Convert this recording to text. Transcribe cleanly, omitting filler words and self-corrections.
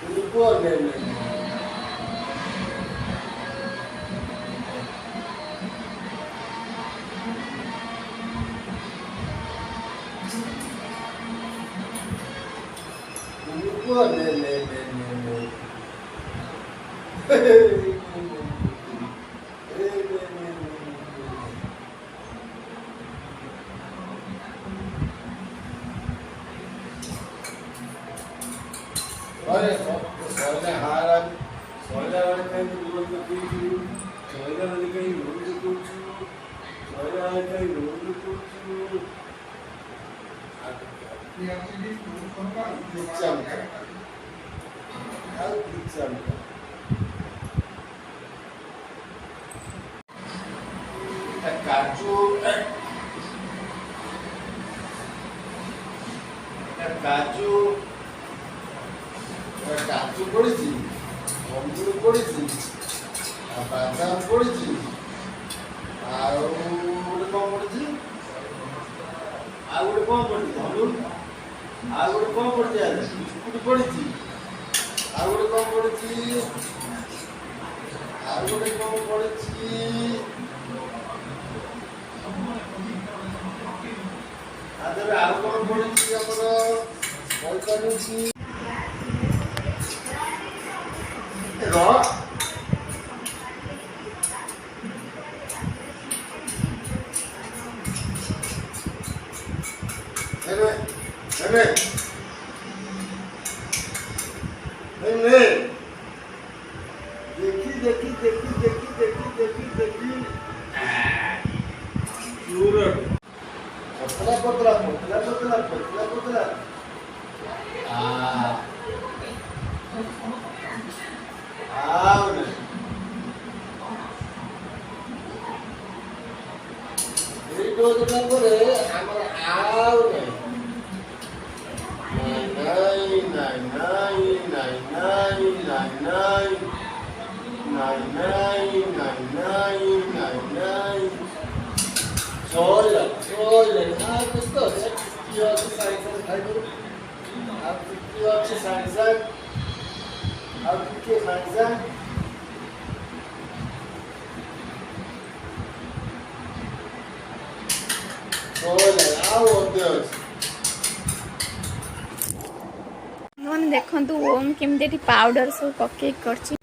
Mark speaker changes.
Speaker 1: रुको नहीं रुको नहीं अरे सोने हारा सोने वाले कहीं रोड पे कुछ सोने वाले कहीं रोड पे कुछ सोने वाले कहीं रोड पे कुछ चमका चमका काजू काजू काजू पड़ी अंगूर पड़ी बादाम पड़ी आउ गोटे कौन पड़ी आउ गोटे कौन पड़ी धनु आउ गोटे कौन पड़ी बिस्कुट पड़ी आउ गोटे कौन पड़ी आउ गोटे कौन पड़ी आदर आउ कौन पड़ी हमर कहतानी रो अरे देखी पतला
Speaker 2: मैंने देखु ओम केमती पाउडर सब पकई कर